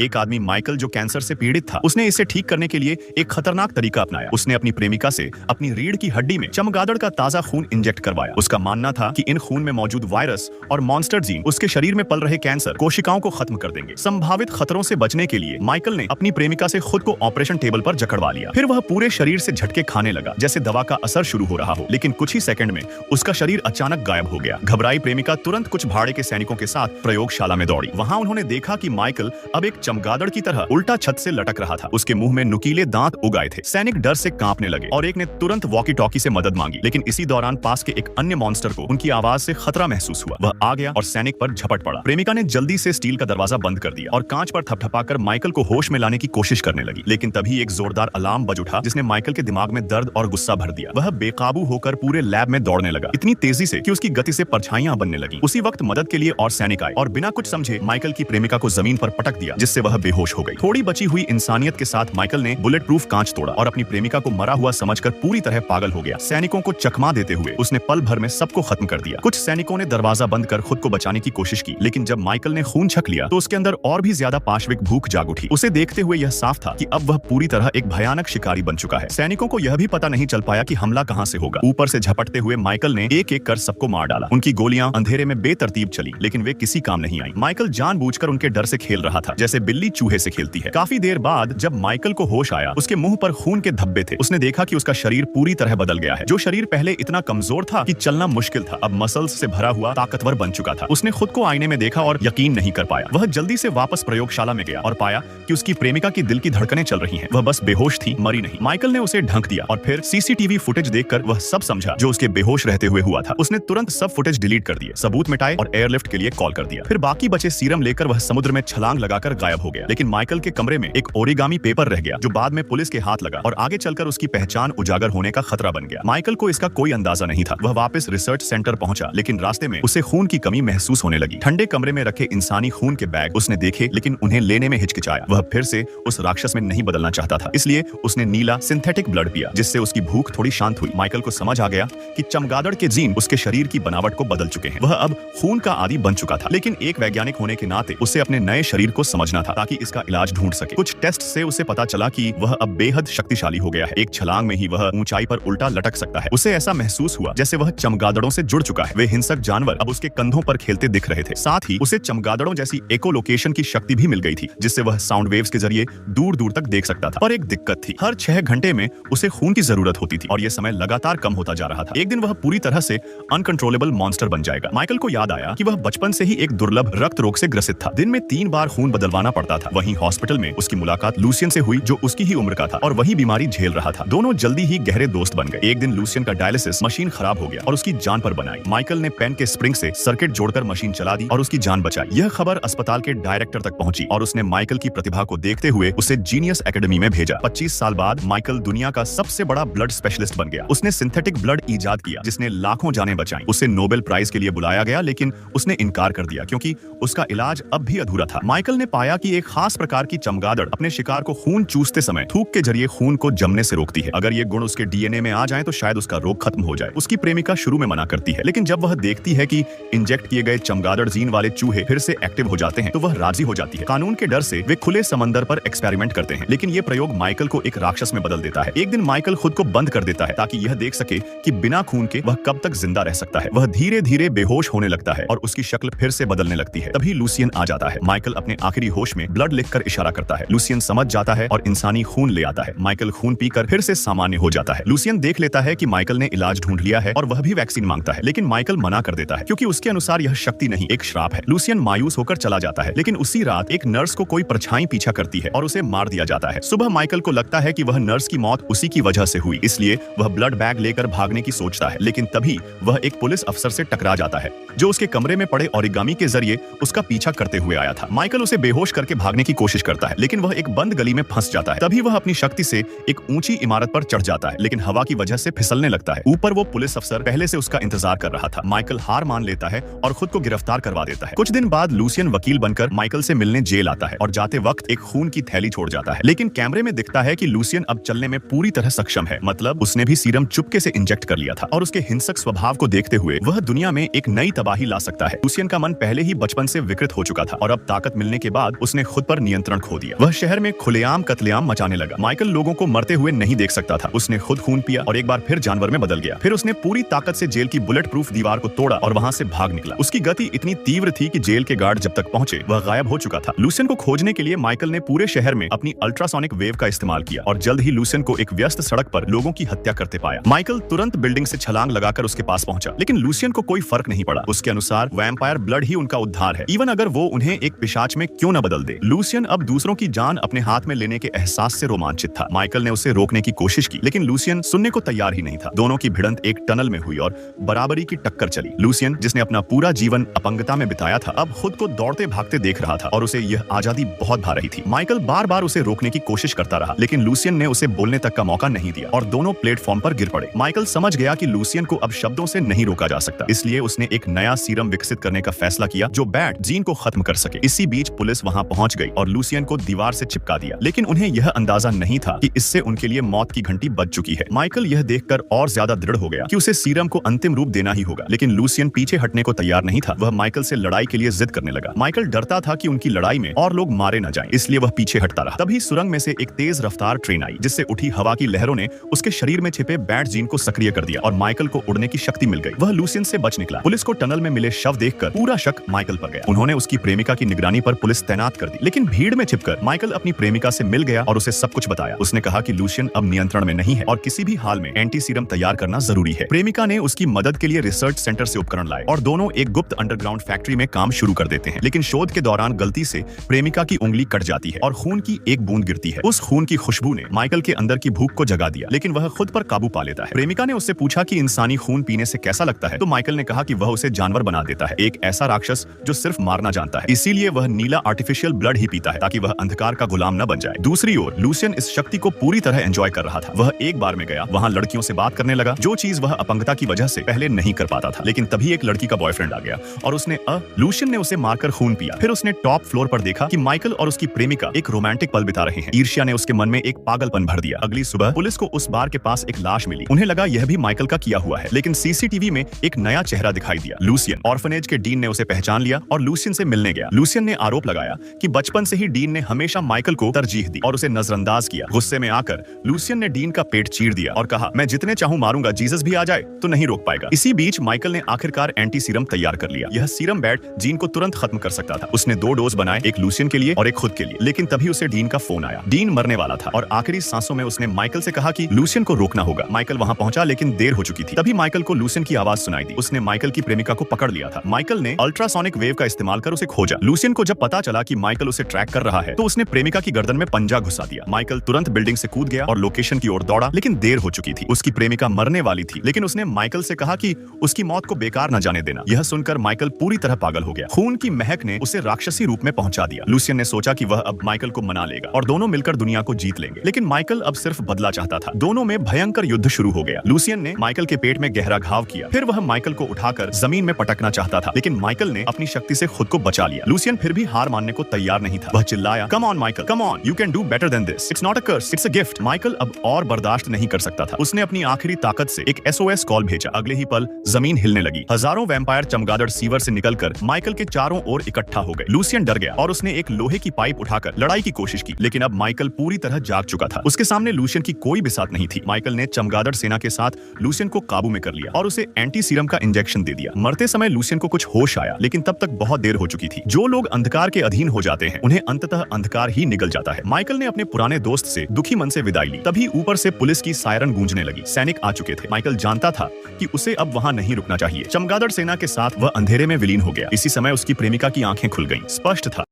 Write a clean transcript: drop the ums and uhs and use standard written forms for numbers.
एक आदमी माइकल जो कैंसर से पीड़ित था, उसने इसे ठीक करने के लिए एक खतरनाक तरीका अपनाया। उसने अपनी प्रेमिका से अपनी रीढ़ की हड्डी में चमगादड़ का ताजा खून इंजेक्ट करवाया। उसका मानना था कि इन खून में मौजूद वायरस और मॉन्स्टर जीन उसके शरीर में पल रहे कैंसर कोशिकाओं को खत्म कर देंगे। संभावित खतरों से बचने के लिए माइकल ने अपनी प्रेमिका से खुद को ऑपरेशन टेबल पर जकड़वा लिया। फिर वह पूरे शरीर से झटके खाने लगा जैसे दवा का असर शुरू हो रहा हो, लेकिन कुछ ही सेकंड में उसका शरीर अचानक गायब हो गया। घबराई प्रेमिका तुरंत कुछ भाड़े के सैनिकों के साथ प्रयोगशाला में दौड़ी। वहां उन्होंने देखा कि माइकल अब एक चमगादड़ की तरह उल्टा छत से लटक रहा था। उसके मुंह में नुकीले दांत उग आए थे। सैनिक डर से कांपने लगे और एक ने तुरंत वॉकी टॉकी से मदद मांगी, लेकिन इसी दौरान पास के एक अन्य मॉन्स्टर को उनकी आवाज से खतरा महसूस हुआ। वह आ गया और सैनिक पर झपट पड़ा। प्रेमिका ने जल्दी से स्टील का दरवाजा बंद कर दिया और कांच पर थपथपाकर माइकल को होश में लाने की कोशिश करने लगी, लेकिन तभी एक जोरदार अलार्म बज उठा जिसने माइकल के दिमाग में दर्द और गुस्सा भर दिया। वह बेकाबू होकर पूरे लैब में दौड़ने लगा, इतनी तेजी से कि उसकी गति से परछाइयां बनने लगी। उसी वक्त मदद के लिए और सैनिक आए और बिना कुछ समझे माइकल की प्रेमिका को जमीन पर पटक दिया, जिससे वह बेहोश हो गई। थोड़ी बची हुई इंसानियत के साथ माइकल ने बुलेट प्रूफ कांच तोड़ा और अपनी प्रेमिका को मरा हुआ समझकर पूरी तरह पागल हो गया। सैनिकों को चकमा देते हुए उसने पल भर में सबको खत्म कर दिया। कुछ सैनिकों ने दरवाजा बंद कर खुद को बचाने की कोशिश की, लेकिन जब माइकल ने खून छक लिया तो उसके अंदर और भी ज्यादा पाशविक भूख जाग उठी। उसे देखते हुए यह साफ था कि अब वह पूरी तरह एक भयानक शिकारी बन चुका है। सैनिकों को यह भी पता नहीं चल पाया कि हमला कहां से होगा। ऊपर से झपटते हुए माइकल ने एक एक कर सबको मार डाला। उनकी गोलियां अंधेरे में बेतरतीब चली, लेकिन वे किसी काम नहीं आई। माइकल जानबूझकर उनके डर से खेल रहा था, जैसे बिल्ली चूहे से खेलती है। काफी देर बाद जब माइकल को होश आया, उसके मुंह पर खून के धब्बे थे। उसने देखा कि उसका शरीर पूरी तरह बदल गया है। जो शरीर पहले इतना कमजोर था कि चलना मुश्किल था, अब मसल्स से भरा हुआ ताकतवर बन चुका था। उसने खुद को आईने में देखा और यकीन नहीं कर पाया। वह जल्दी से वापस प्रयोगशाला में गया और पाया कि उसकी प्रेमिका की दिल की धड़कनें चल रही हैं। वह बस बेहोश थी, मरी नहीं। माइकल ने उसे ढक दिया और फिर सीसीटीवी फुटेज देखकर वह सब समझा जो उसके बेहोश रहते हुए हुआ था। उसने तुरंत सब फुटेज डिलीट कर दिए, सबूत मिटाए और एयरलिफ्ट के लिए कॉल कर दिया। फिर बाकी बचे सीरम लेकर वह समुद्र में छलांग लगाकर गायब हो गया। लेकिन माइकल के कमरे में एक ओरिगामी पेपर रह गया जो बाद में पुलिस के हाथ लगा और आगे चलकर उसकी पहचान उजागर होने का खतरा बन गया। माइकल को इसका कोई अंदाजा नहीं था। वह वापस रिसर्च सेंटर पहुंचा, लेकिन रास्ते में उसे खून की कमी महसूस होने लगी। ठंडे कमरे में रखे इंसानी खून के बैग उसने देखे, लेकिन उन्हें लेने में हिचकिचाया। वह फिर से उस राक्षस में नहीं बदलना चाहता था, इसलिए उसने नीला सिंथेटिक ब्लड पिया, जिससे उसकी भूख थोड़ी शांत हुई। माइकल को समझ आ गया कि चमगादड़ के जीन उसके शरीर की बनावट को बदल चुके हैं। वह अब खून का आदी बन चुका था, लेकिन एक वैज्ञानिक होने के नाते उसे अपने नए शरीर को समझना था ताकि इसका इलाज ढूंढ सके। कुछ टेस्ट से उसे पता चला कि वह अब बेहद शक्तिशाली हो गया है। एक छलांग में ही वह ऊंचाई पर उल्टा लटक सकता है। उसे ऐसा महसूस हुआ जैसे वह चमगादड़ों से जुड़ चुका है। वे हिंसक जानवर अब उसके कंधों पर खेलते दिख रहे थे। साथ ही उसे चमगादड़ों जैसी इकोलोकेशन की शक्ति भी मिल गई थी, जिससे वह साउंड वेव्स के जरिए दूर दूर तक देख सकता था। पर एक दिक्कत थी, हर 6 घंटे में उसे खून की जरूरत होती थी और यह समय लगातार कम होता जा रहा था। एक दिन वह पूरी तरह से अनकंट्रोलेबल मॉन्स्टर बन जाएगा। माइकल को याद आया कि वह बचपन से ही एक दुर्लभ रक्त रोग से ग्रसित था। दिन में 3 बार खून बदलवाना पड़ता था। वहीं हॉस्पिटल में उसकी मुलाकात लूसियन से हुई, जो उसकी ही उम्र का था और वही बीमारी झेल रहा था। दोनों जल्दी ही गहरे दोस्त बन गए। एक दिन लूसियन का डायलिसिस मशीन खराब हो गया और उसकी जान पर बनाई। माइकल ने पेन के स्प्रिंग से सर्किट जोड़कर मशीन चला दी और उसकी जान बचाई। यह खबर अस्पताल के डायरेक्टर तक पहुंची और उसने माइकल की प्रतिभा को देखते हुए उसे जीनियस एकेडमी में भेजा। 25 साल बाद माइकल दुनिया का सबसे बड़ा ब्लड स्पेशलिस्ट बन गया। उसने सिंथेटिक ब्लड इजाद किया जिसने लाखों जानें बचाई। उसे नोबेल प्राइज के लिए बुलाया गया, लेकिन उसने इनकार कर दिया क्योंकि उसका इलाज अब भी अधूरा था। माइकल ने पाया कि एक खास प्रकार की चमगादड़ अपने शिकार को खून चूसते समय थूक के जरिए खून को जमने से रोकती है। अगर ये गुण उसके डीएनए में आ जाए तो शायद उसका रोग खत्म हो जाए। उसकी प्रेमिका शुरू में मना करती है, लेकिन जब वह देखती है कि इंजेक्ट किए गए चमगादड़ जीन वाले चूहे फिर से एक्टिव हो जाते हैं तो वह राजी हो जाती है। कानून के डर से वे खुले समंदर पर एक्सपेरिमेंट करते हैं, लेकिन यह प्रयोग माइकल को एक राक्षस में बदल देता है। एक दिन माइकल खुद को बंद कर देता है ताकि यह देख सके कि बिना खून के वह कब तक जिंदा रह सकता है। वह धीरे धीरे बेहोश होने लगता है और उसकी शक्ल फिर से बदलने लगती है। तभी लूसियन आ जाता है। माइकल अपने आखिरी होश में ब्लड लिखकर इशारा करता है। लूसियन समझ जाता है और इंसानी खून ले आता है। माइकल खून पीकर फिर से सामान्य हो जाता है। लूसियन देख लेता है कि माइकल ने इलाज ढूंढ लिया है और वह भी वैक्सीन मांगता है, लेकिन माइकल मना कर देता है क्योंकि उसके अनुसार यह शक्ति नहीं, एक श्राप है। लूसियन मायूस होकर चला जाता है, लेकिन उसी रात एक नर्स को कोई परछाई पीछा करती है और उसे मार दिया जाता है। सुबह माइकल को लगता है कि वह नर्स की मौत उसी की वजह से हुई, इसलिए वह ब्लड बैग लेकर भागने की सोचता है, लेकिन तभी वह एक पुलिस अफसर से टकरा जाता है जो उसके कमरे में पड़े ओरिगामी के जरिए उसका पीछा करते हुए आया था। माइकल उसे बेहोश करके भागने की कोशिश करता है, लेकिन वह एक बंद गली में फंस जाता है। तभी वह अपनी शक्ति से एक ऊंची इमारत पर चढ़ जाता है, लेकिन हवा की वजह से फिसलने लगता है। ऊपर वो पुलिस अफसर पहले से उसका इंतजार कर रहा था। माइकल हार मान लेता है और खुद को गिरफ्तार करवा देता है। कुछ दिन बाद लूसियन वकील बनकर माइकल से मिलने जेल आता है और जाते वक्त एक खून की थैली छोड़ जाता है, लेकिन कैमरे में दिखता है कि लूसियन अब चलने में पूरी तरह सक्षम है। मतलब उसने भी सीरम चुपके से इंजेक्ट कर लिया था और उसके हिंसक स्वभाव को देखते हुए वह दुनिया में एक नई तबाही ला सकता है। लूसियन का मन पहले ही बचपन से विकृत हो चुका था और अब ताकत मिलने के बाद उसने खुद पर नियंत्रण खो दिया। वह शहर में खुलेआम कत्लेआम मचाने लगा। माइकल लोगों को मरते हुए नहीं देख सकता था। उसने खुद खून पिया और एक बार फिर जानवर में बदल गया। फिर उसने पूरी ताकत से जेल की बुलेट प्रूफ दीवार को तोड़ा और वहां से भाग निकला। उसकी गति इतनी तीव्र थी कि जेल के गार्ड जब तक पहुंचे वह गायब हो चुका था। लूसियन को खोजने के लिए माइकल ने पूरे शहर में अपनी अल्ट्रासोनिक वेव का इस्तेमाल किया और जल्द ही लूसियन को एक व्यस्त सड़क पर लोगों की हत्या करते पाया। माइकल तुरंत बिल्डिंग से छलांग लगाकर उसके पास पहुंचा, लेकिन लूसियन को कोई फर्क नहीं पड़ा। उसके अनुसार वैम्पायर ब्लड ही उनका उद्धार है, इवन अगर वो उन्हें एक पिशाच में क्यों न बदल दे। लूसियन अब दूसरों की जान अपने हाथ में लेने के एहसास से रोमांचित था। माइकल ने उसे रोकने की कोशिश की, लेकिन लूसियन सुनने को तैयार ही नहीं था। दोनों की भिड़ंत एक टनल में हुई और बराबरी की टक्कर चली। लूसियन, जिसने अपना पूरा जीवन अपंगता में बिताया था, अब खुद को दौड़ते भागते देख रहा था और उसे यह आजादी बहुत भा रही थी। माइकल बार बार उसे रोकने की कोशिश करता रहा, लेकिन लूसियन ने उसे बोलने तक का मौका नहीं दिया और दोनों प्लेटफॉर्म पर गिर पड़े। माइकल समझ गया कि लूसियन को अब शब्दों से नहीं रोका जा सकता, इसलिए उसने एक नया सीरम विकसित करने का फैसला किया जो बैट जीन को खत्म कर सके। इसी बीच पुलिस वहां पहुंच गई और लूसियन को दीवार से चिपका दिया, लेकिन उन्हें यह अंदाजा नहीं था कि इससे उनके लिए मौत की घंटी बज चुकी है। माइकल यह देखकर और ज्यादा दृढ़ हो गया कि उसे सीरम को अंतिम रूप देना ही होगा, लेकिन लूसियन पीछे हटने को तैयार नहीं था। वह माइकल से लड़ाई के लिए जिद करने लगा। माइकल डरता था कि उनकी लड़ाई में और लोग मारे न जाएं, इसलिए वह पीछे हटता रहा। तभी सुरंग में से एक तेज रफ्तार ट्रेन आई, जिससे उठी हवा की लहरों ने उसके शरीर में छिपे बैट जीन को सक्रिय कर दिया और माइकल को उड़ने की शक्ति मिल गई। वह लूसियन से बच निकला। पुलिस को टनल में मिले शव देखकर पूरा शक माइकल पर गया। उन्होंने उसकी प्रेमिका की निगरानी पर पुलिस तैनात कर दी, लेकिन भीड़ में छिपकर माइकल अपनी प्रेमिका से मिल गया और उसे सब कुछ बताया। उसने कहा कि लूसियन अब नियंत्रण में नहीं है और किसी भी हाल में एंटी सीरम तैयार करना जरूरी है। प्रेमिका ने उसकी मदद के लिए रिसर्च सेंटर से उपकरण लाए और दोनों एक गुप्त अंडरग्राउंड फैक्ट्री में काम शुरू कर देते हैं। लेकिन शोध के दौरान गलती से प्रेमिका की उंगली कट जाती है और खून की एक बूंद गिरती है। उस खून की खुशबू ने माइकल के अंदर की भूख को जगा दिया, लेकिन वह खुद पर काबू पा लेता है। प्रेमिका ने उससे पूछा कि इंसानी खून पीने से कैसा लगता है, तो माइकल ने कहा कि वह उसे जानवर बना देता है, एक ऐसा राक्षस जो सिर्फ मारना जानता है। इसीलिए वह नीला आर्टिफिशियल ब्लड ही पीता है ताकि वह अंधकार का गुलाम न बन जाए। दूसरी ओर लूसियन इस शक्ति को पूरी तरह एंजॉय कर रहा था। वह एक बार में गया, वहां लड़कियों से बात करने लगा, जो चीज वह अपंगता की वजह से पहले नहीं कर पाता था। लेकिन तभी एक लड़की का बॉयफ्रेंड आ गया और उसने लूसियन ने उसे मारकर खून पिया। फिर उसने टॉप फ्लोर पर देखा कि माइकल और उसकी प्रेमिका एक रोमांटिक पल बिता रहे हैं। ईर्ष्या ने उसके मन में एक पागलपन भर दिया। अगली सुबह पुलिस को उस बार के पास एक लाश मिली। उन्हें लगा यह भी माइकल का किया हुआ है, लेकिन सीसीटीवी में एक नया चेहरा दिखाई दिया। लूसियन। ऑर्फनेज के डीन ने उसे पहचान लिया और लूसियन से मिलने गया। लूसियन ने आरोप लगाया कि बचपन से ही डीन ने हमेशा माइकल को तरजीह दी और उसे नजरअंदाज किया। गुस्से में आकर लूसियन ने डीन का पेट चीर दिया और कहा, मैं जितने चाहूं मारूंगा, जीसस भी आ जाए तो नहीं रोक पाएगा। इसी बीच माइकल ने आखिरकार एंटी सीरम तैयार कर लिया। यह सीरम बैट जीन को तुरंत खत्म कर सकता था। उसने 2 डोज बनाए, एक लूसियन के लिए और एक खुद के लिए। लेकिन तभी उसे डीन का फोन आया। डीन मरने वाला था और आखिरी सांसों में उसने माइकल से कहा कि लूसियन को रोकना होगा। माइकल वहां पहुंचा, लेकिन देर हो चुकी थी। तभी माइकल को लूसियन की आवाज सुनाई दी। उसने माइकल की प्रेमिका को पकड़ लिया था। माइकल ने अल्ट्रासोनिक वेव का इस्तेमाल कर उसे खोजा। लूसियन को जब पता चला कि माइकल उसे ट्रैक कर रहा है, तो उसने प्रेमिका की गर्दन में पंजा घुसा दिया। माइकल तुरंत बिल्डिंग से कूद गया और लोकेशन की ओर दौड़ा, लेकिन देर हो चुकी थी। उसकी प्रेमिका मरने वाली थी, लेकिन उसने माइकल से कहा कि उसकी मौत को बेकार न जाने देना। यह सुनकर माइकल पूरी तरह पागल हो गया। खून की महक ने उसे राक्षसी रूप में पहुंचा दिया। लूसियन ने सोचा कि वह अब माइकल को मना लेगा और दोनों मिलकर दुनिया को जीत लेंगे, लेकिन माइकल अब सिर्फ बदला चाहता था। दोनों में भयंकर युद्ध शुरू हो गया। लूसियन ने माइकल के पेट में गहरा घाव किया। फिर वह माइकल को उठाकर जमीन में पटकना चाहता था, लेकिन माइकल ने अपनी शक्ति से खुद को बचा लिया। लूसियन फिर भी हार मानने को तैयार नहीं था। वह चिल्लाया, come on Michael, come on, you can do better than this, it's not a curse, it's a gift. Michael अब और बर्दाश्त नहीं कर सकता था। उसने अपनी आखिरी ताकत से एक SOS कॉल भेजा। अगले ही पल जमीन हिलने लगी। हजारों वैम्पायर चमगादड़ सीवर से निकलकर माइकल के चारों ओर इकट्ठा हो गए। लूसियन डर गया और उसने एक लोहे की पाइप उठाकर लड़ाई की कोशिश की, लेकिन अब माइकल पूरी तरह जाग चुका था। उसके सामने लूसियन की कोई बिसात नहीं थी। माइकल ने चमगादड़ सेना के साथ लूसियन को काबू में कर लिया और उसे एंटी सीरम का इंजेक्शन दे दिया। मरते समय लूसियन को कुछ होश आया, लेकिन तब तक बहुत देर हो चुकी थी। जो लोग अंधकार के अधीन हो जाते हैं, उन्हें अंततः अंधकार ही निगल जाता है। माइकल ने अपने पुराने दोस्त से दुखी मन से विदाई ली। तभी ऊपर से पुलिस की सायरन गूंजने लगी। सैनिक आ चुके थे। माइकल जानता था कि उसे अब वहां नहीं रुकना चाहिए। चमगादड़ सेना के साथ वह अंधेरे में विलीन हो गया। इसी समय उसकी प्रेमिका की आंखें खुल गईं। स्पष्ट था